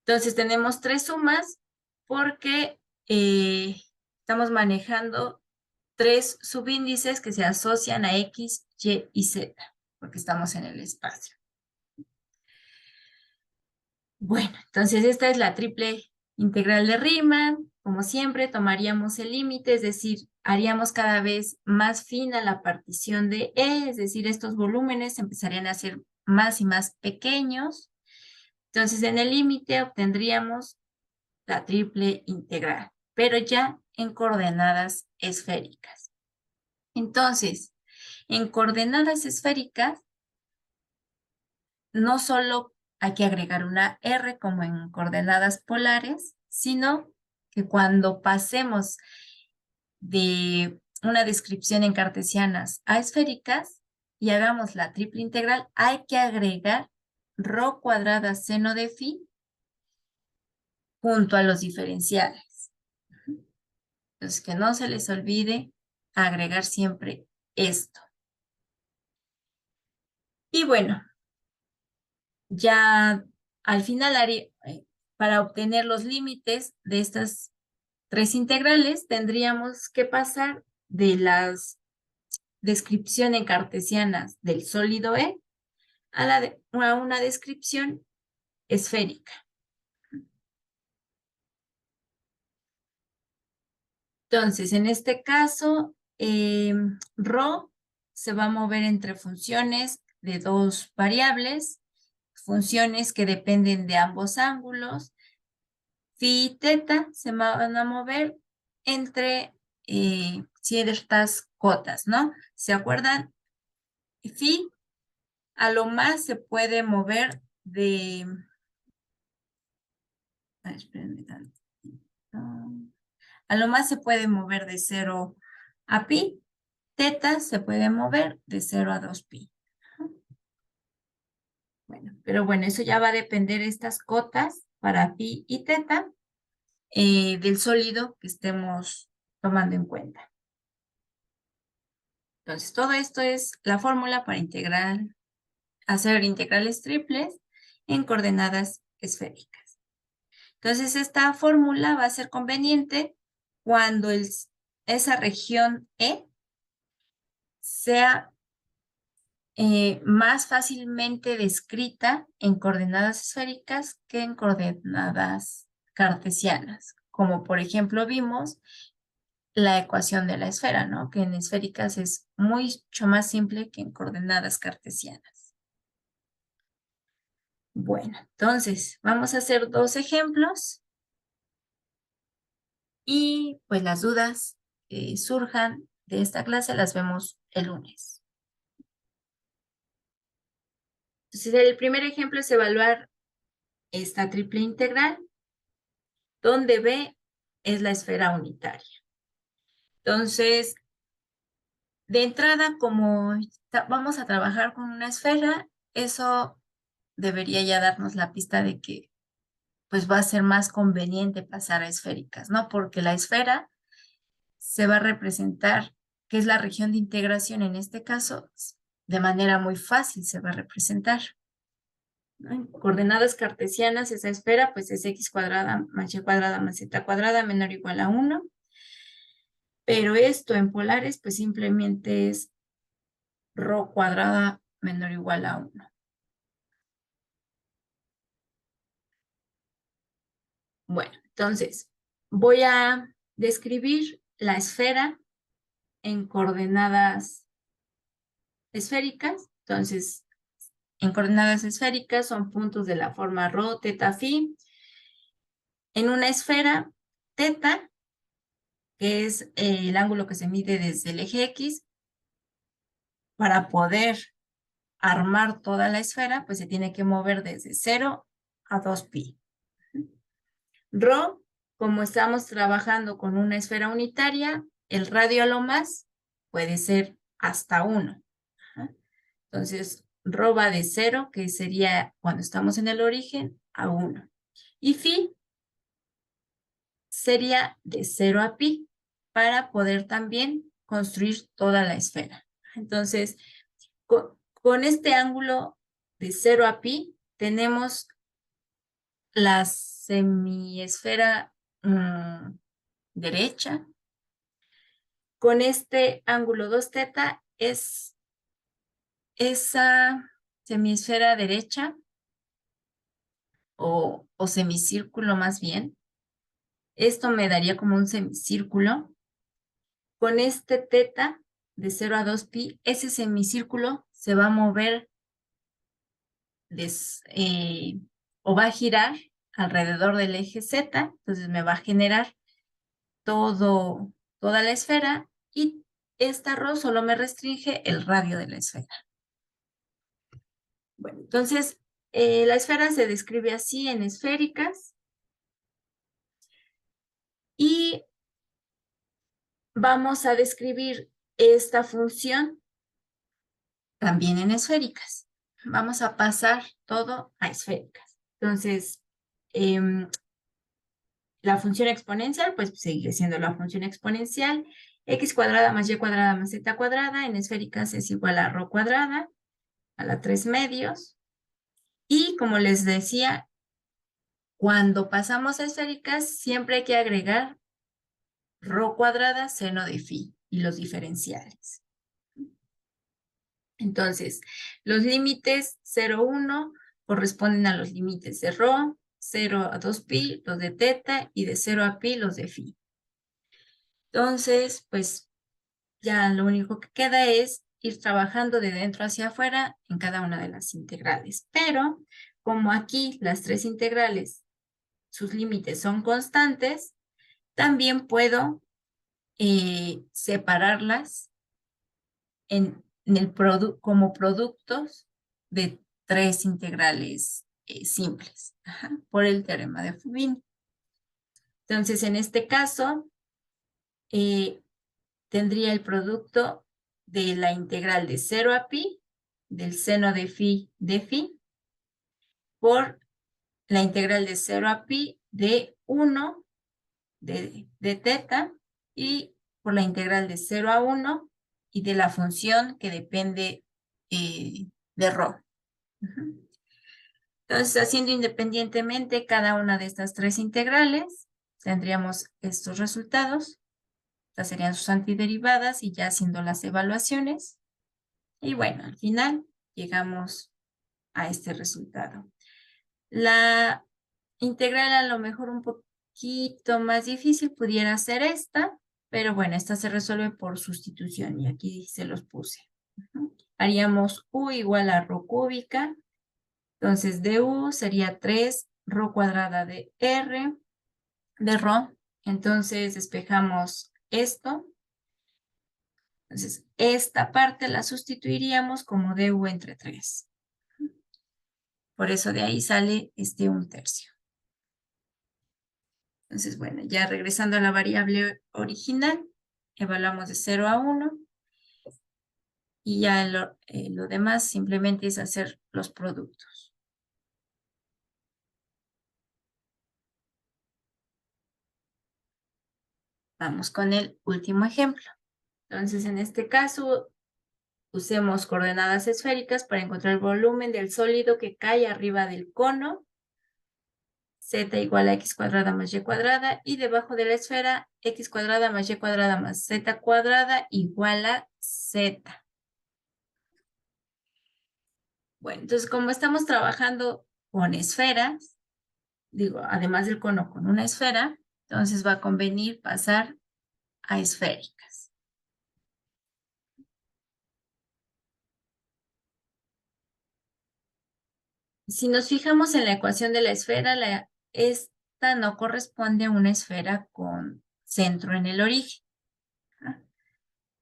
Entonces tenemos tres sumas porque estamos manejando tres subíndices que se asocian a X, Y y Z, porque estamos en el espacio. Bueno, entonces esta es la triple integral de Riemann. Como siempre, tomaríamos el límite, es decir, haríamos cada vez más fina la partición de E, es decir, estos volúmenes empezarían a ser más y más pequeños. Entonces, en el límite obtendríamos la triple integral, pero ya en coordenadas esféricas. Entonces, en coordenadas esféricas, no solo hay que agregar una R como en coordenadas polares, sino que cuando pasemos de una descripción en cartesianas a esféricas y hagamos la triple integral, hay que agregar ρ cuadrada seno de phi junto a los diferenciales. Entonces, que no se les olvide agregar siempre esto. Y bueno, ya al final haré, para obtener los límites de estas tres integrales, tendríamos que pasar de las descripciones cartesianas del sólido E a una descripción esférica. Entonces, en este caso, ρ se va a mover entre funciones de dos variables, funciones que dependen de ambos ángulos. Phi y teta se van a mover entre ciertas cotas, ¿no? ¿Se acuerdan? Phi a lo más se puede mover de... Ay, espérenme tantito. A lo más se puede mover de 0 a pi. Teta se puede mover de 0 a 2pi. Bueno, pero bueno, eso ya va a depender estas cotas para pi y teta del sólido que estemos tomando en cuenta. Entonces, todo esto es la fórmula para hacer integrales triples en coordenadas esféricas. Entonces, esta fórmula va a ser conveniente cuando esa región E sea más fácilmente descrita en coordenadas esféricas que en coordenadas cartesianas, como por ejemplo vimos la ecuación de la esfera, ¿no? Que en esféricas es mucho más simple que en coordenadas cartesianas. Bueno, entonces vamos a hacer dos ejemplos y pues las dudas que surjan de esta clase las vemos el lunes. Entonces el primer ejemplo es evaluar esta triple integral donde B es la esfera unitaria. Entonces, de entrada, como vamos a trabajar con una esfera, eso debería ya darnos la pista de que pues va a ser más conveniente pasar a esféricas, ¿no? Porque la esfera se va a representar, que es la región de integración en este caso, de manera muy fácil se va a representar, ¿no? En coordenadas cartesianas, esa esfera pues es x cuadrada más y cuadrada más z cuadrada menor o igual a 1. Pero esto en polares, pues simplemente es ρ cuadrada menor o igual a 1. Bueno, entonces voy a describir la esfera en coordenadas esféricas. Entonces, en coordenadas esféricas son puntos de la forma ρ, teta, phi. En una esfera, teta, que es el ángulo que se mide desde el eje X, para poder armar toda la esfera, pues se tiene que mover desde 0 a 2pi. Rho, como estamos trabajando con una esfera unitaria, el radio a lo más puede ser hasta 1. Entonces, Rho va de 0, que sería cuando estamos en el origen, a 1. Y phi sería de 0 a pi para poder también construir toda la esfera. Entonces, con este ángulo de 0 a pi, tenemos la semiesfera derecha. Con este ángulo 2 teta es esa semiesfera derecha o semicírculo más bien. Esto me daría como un semicírculo. Con este teta de 0 a 2pi, ese semicírculo se va a mover o va a girar alrededor del eje Z, entonces me va a generar toda la esfera y esta ρ solo me restringe el radio de la esfera. Bueno, entonces la esfera se describe así en esféricas y vamos a describir esta función también en esféricas. Vamos a pasar todo a esféricas. Entonces, la función exponencial, pues sigue siendo la función exponencial. X cuadrada más Y cuadrada más Z cuadrada en esféricas es igual a ρ cuadrada a la 3 medios. Y como les decía, cuando pasamos a esféricas, siempre hay que agregar ρ cuadrada seno de phi y los diferenciales. Entonces, los límites 0, 1 corresponden a los límites de ρ, 0 a 2pi, los de teta, y de 0 a pi, los de phi. Entonces, pues ya lo único que queda es ir trabajando de dentro hacia afuera en cada una de las integrales. Pero como aquí las tres integrales, sus límites son constantes, también puedo separarlas como productos de tres integrales simples, por el teorema de Fubini. Entonces, en este caso, tendría el producto de la integral de 0 a pi, del seno de phi, por la integral de 0 a pi de 1 de teta y por la integral de 0 a 1 y de la función que depende de ρ. Entonces, haciendo independientemente cada una de estas tres integrales, tendríamos estos resultados. Estas serían sus antiderivadas y ya haciendo las evaluaciones. Y bueno, al final llegamos a este resultado. La integral a lo mejor un poquito más difícil pudiera ser esta, pero bueno, esta se resuelve por sustitución y aquí se los puse. Haríamos u igual a ρ cúbica. Entonces, du sería 3 ρ cuadrada de r de ρ. Entonces, despejamos esto. Entonces, esta parte la sustituiríamos como du entre 3. Por eso de ahí sale este 1/3. Entonces, bueno, ya regresando a la variable original, evaluamos de 0 a 1. Y ya lo demás simplemente es hacer los productos. Vamos con el último ejemplo. Entonces, en este caso, usemos coordenadas esféricas para encontrar el volumen del sólido que cae arriba del cono. Z igual a x cuadrada más y cuadrada. Y debajo de la esfera, x cuadrada más y cuadrada más z cuadrada igual a z. Bueno, entonces como estamos trabajando con esferas, digo, además del cono con una esfera, entonces va a convenir pasar a esféricas. Si nos fijamos en la ecuación de la esfera, esta no corresponde a una esfera con centro en el origen,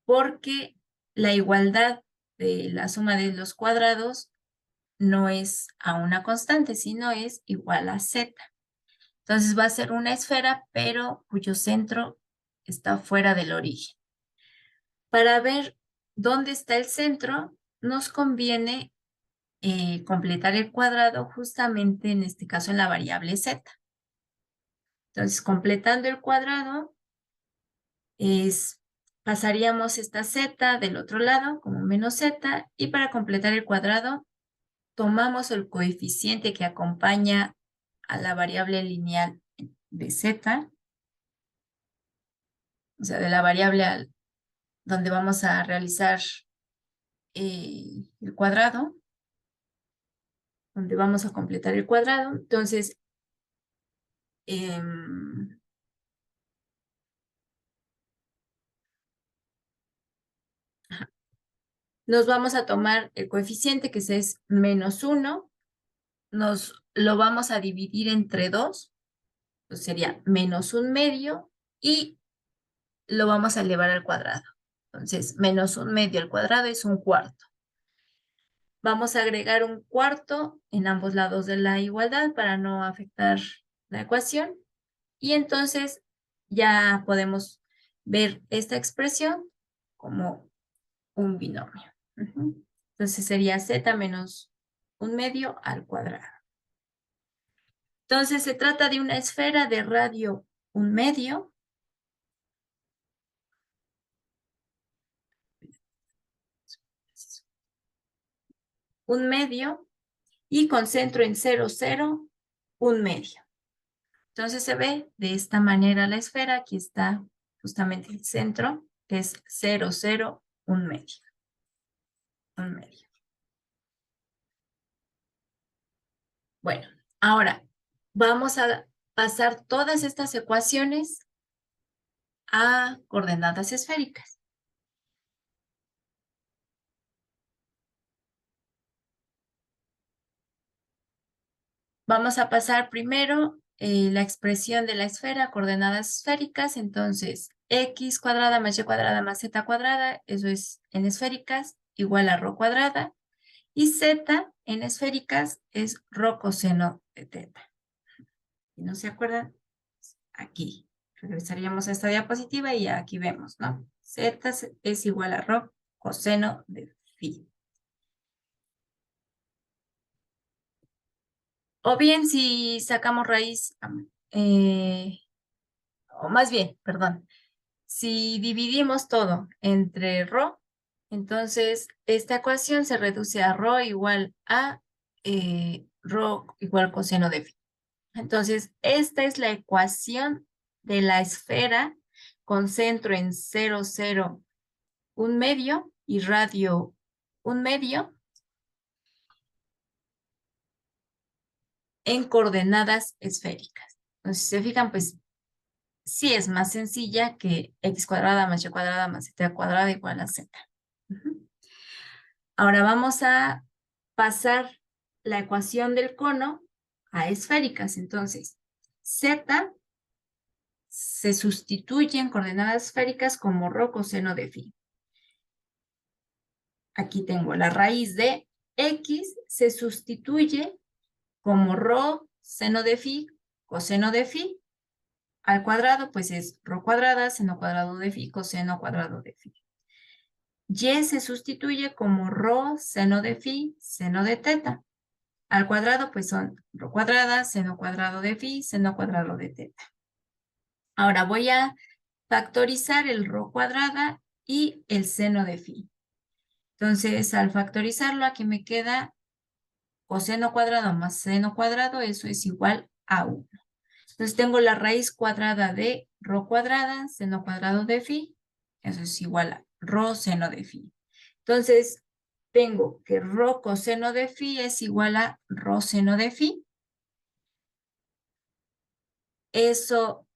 porque la igualdad de la suma de los cuadrados no es a una constante, sino es igual a z. Entonces va a ser una esfera, pero cuyo centro está fuera del origen. Para ver dónde está el centro, nos conviene completar el cuadrado justamente en este caso en la variable z. Entonces, completando el cuadrado, pasaríamos esta z del otro lado como menos z, y para completar el cuadrado, tomamos el coeficiente que acompaña a la variable lineal de z, o sea, de la variable donde vamos a realizar el cuadrado, donde vamos a completar el cuadrado. Entonces, nos vamos a tomar el coeficiente, que es -1, nos lo vamos a dividir entre 2, pues sería -1/2, y lo vamos a elevar al cuadrado. Entonces, -1/2 al cuadrado es 1/4. Vamos a agregar 1/4 en ambos lados de la igualdad para no afectar la ecuación. Y entonces ya podemos ver esta expresión como un binomio. Entonces sería z menos 1/2 al cuadrado. Entonces se trata de una esfera de radio 1/2. Un medio y con centro en 0, 0, 1/2. Entonces se ve de esta manera la esfera. Aquí está justamente el centro, que es 0, 0, 1/2. 1/2. Bueno, ahora vamos a pasar todas estas ecuaciones a coordenadas esféricas. Vamos a pasar primero la expresión de la esfera a coordenadas esféricas. Entonces, x cuadrada más y cuadrada más z cuadrada, eso es en esféricas, igual a rho cuadrada. Y z en esféricas es rho coseno de teta. Si no se acuerdan, aquí regresaríamos a esta diapositiva y aquí vemos, ¿no? Z es igual a rho coseno de phi. O bien si sacamos raíz, o más bien, perdón, si dividimos todo entre rho, entonces esta ecuación se reduce a rho igual a rho igual coseno de phi. Entonces, esta es la ecuación de la esfera con centro en 0, 0, 1/2 y radio 1/2 en coordenadas esféricas. Entonces, si se fijan, pues sí es más sencilla que x cuadrada más y cuadrada más z cuadrada igual a z. Ahora vamos a pasar la ecuación del cono a esféricas. Entonces, z se sustituye en coordenadas esféricas como rho coseno de phi. Aquí tengo la raíz de x, se sustituye como rho seno de phi, coseno de phi, al cuadrado, pues es rho cuadrada, seno cuadrado de phi, coseno cuadrado de phi. Y se sustituye como rho seno de phi, seno de teta. Al cuadrado, pues son rho cuadrada, seno cuadrado de phi, seno cuadrado de teta. Ahora voy a factorizar el rho cuadrada y el seno de phi. Entonces, al factorizarlo, aquí me queda coseno cuadrado más seno cuadrado, eso es igual a 1. Entonces, tengo la raíz cuadrada de rho cuadrada, seno cuadrado de phi, eso es igual a rho seno de phi. Entonces, tengo que rho coseno de phi es igual a rho seno de phi. Eso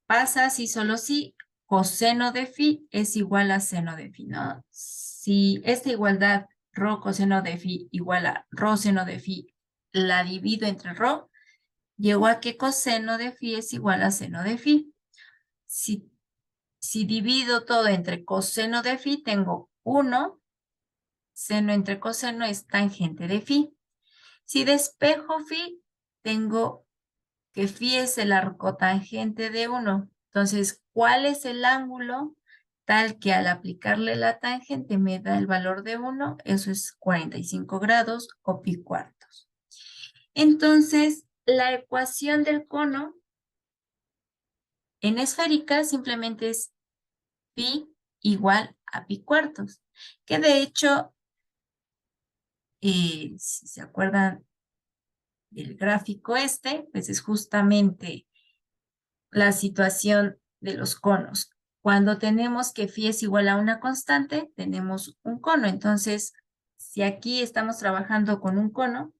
pasa si solo si coseno de phi es igual a seno de phi, ¿no? Si esta igualdad rho coseno de phi igual a rho seno de phi la divido entre rho, llego a que coseno de phi es igual a seno de phi. Si divido todo entre coseno de phi, tengo 1, seno entre coseno es tangente de phi. Si despejo phi, tengo que phi es el arcotangente de 1. Entonces, ¿cuál es el ángulo tal que al aplicarle la tangente me da el valor de 1? Eso es 45 grados o pi cuartos. Entonces, la ecuación del cono en esférica simplemente es pi igual a pi cuartos, que de hecho, si se acuerdan del gráfico este, pues es justamente la situación de los conos. Cuando tenemos que phi es igual a una constante, tenemos un cono. Entonces, si aquí estamos trabajando con un cono,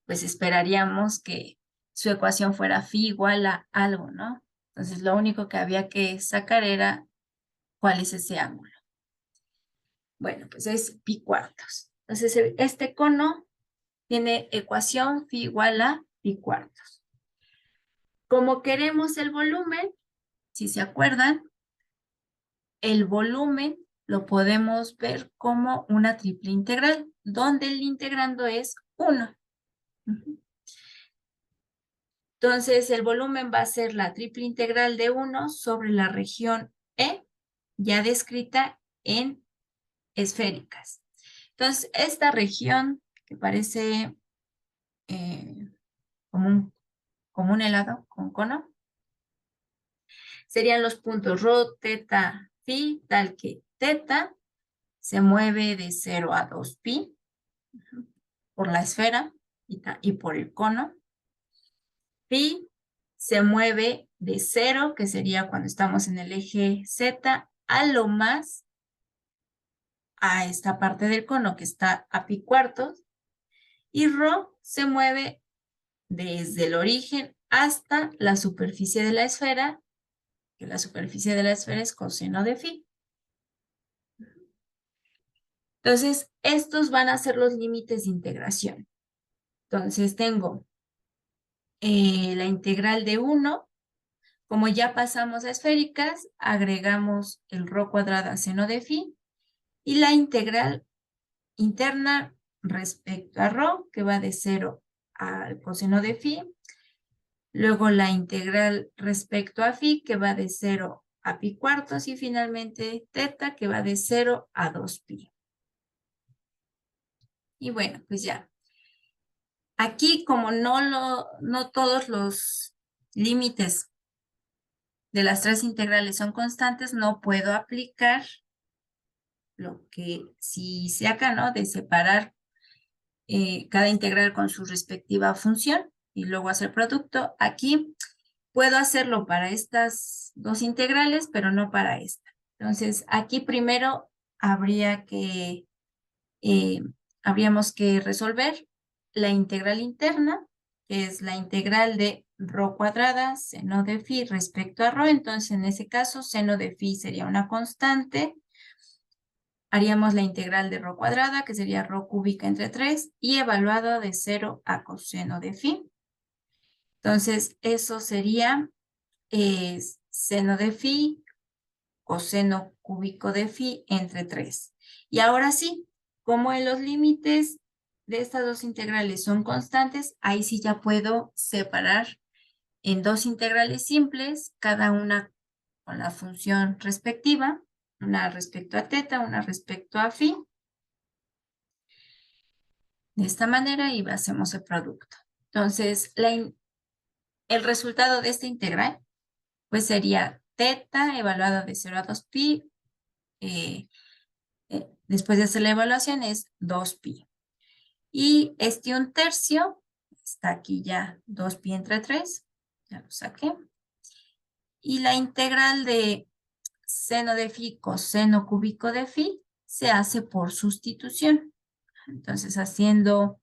pues esperaríamos que su ecuación fuera phi igual a algo, ¿no? Entonces, lo único que había que sacar era cuál es ese ángulo. Bueno, pues es pi cuartos. Entonces, este cono tiene ecuación phi igual a pi cuartos. Como queremos el volumen, si se acuerdan, el volumen lo podemos ver como una triple integral, donde el integrando es 1. Entonces, el volumen va a ser la triple integral de 1 sobre la región E, ya descrita en esféricas. Entonces, esta región que parece como un helado con cono, serían los puntos ρ, teta, phi, tal que teta se mueve de 0 a 2pi por la esfera y por el cono. Pi se mueve de 0, que sería cuando estamos en el eje Z, a lo más a esta parte del cono que está a pi cuartos. Y ρ se mueve desde el origen hasta la superficie de la esfera, que la superficie de la esfera es coseno de phi. Entonces, estos van a ser los límites de integración. Entonces, tengo la integral de 1. Como ya pasamos a esféricas, agregamos el ρ cuadrada seno de phi y la integral interna respecto a ρ, que va de 0 al coseno de phi. Luego la integral respecto a phi, que va de 0 a pi cuartos. Y finalmente teta, que va de 0 a 2pi. Y bueno, pues ya. Aquí, como no todos los límites de las tres integrales son constantes, no puedo aplicar lo que si se acá, ¿no? De separar cada integral con su respectiva función y luego hacer producto. Aquí puedo hacerlo para estas dos integrales, pero no para esta. Entonces, aquí primero habríamos que resolver la integral interna, que es la integral de ρ cuadrada seno de phi respecto a ρ. Entonces, en ese caso, seno de phi sería una constante. Haríamos la integral de ρ cuadrada, que sería ρ cúbica entre 3, y evaluado de 0 a coseno de phi. Entonces, eso sería seno de phi, coseno cúbico de phi entre 3. Y ahora sí, como en los límites de estas dos integrales son constantes, ahí sí ya puedo separar en dos integrales simples, cada una con la función respectiva, una respecto a teta, una respecto a phi. De esta manera y hacemos el producto. Entonces, el resultado de esta integral pues sería teta evaluado de 0 a 2pi. Después de hacer la evaluación es 2pi. Y este 1/3 está aquí ya 2pi entre 3. Ya lo saqué. Y la integral de seno de phi coseno cúbico de phi se hace por sustitución. Entonces, haciendo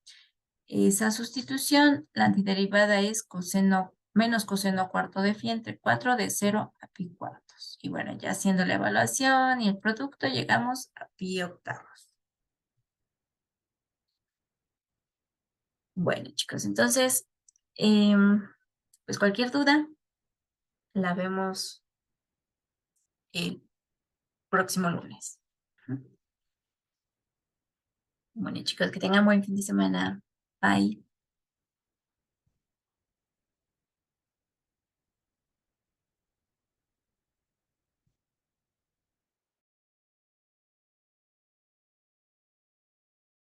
esa sustitución, la antiderivada es coseno menos coseno cuarto de phi entre 4 de 0 a pi cuartos. Y bueno, ya haciendo la evaluación y el producto, llegamos a pi octavos. Bueno, chicos, entonces, pues cualquier duda, la vemos el próximo lunes. Bueno, chicos, que tengan buen fin de semana. Bye.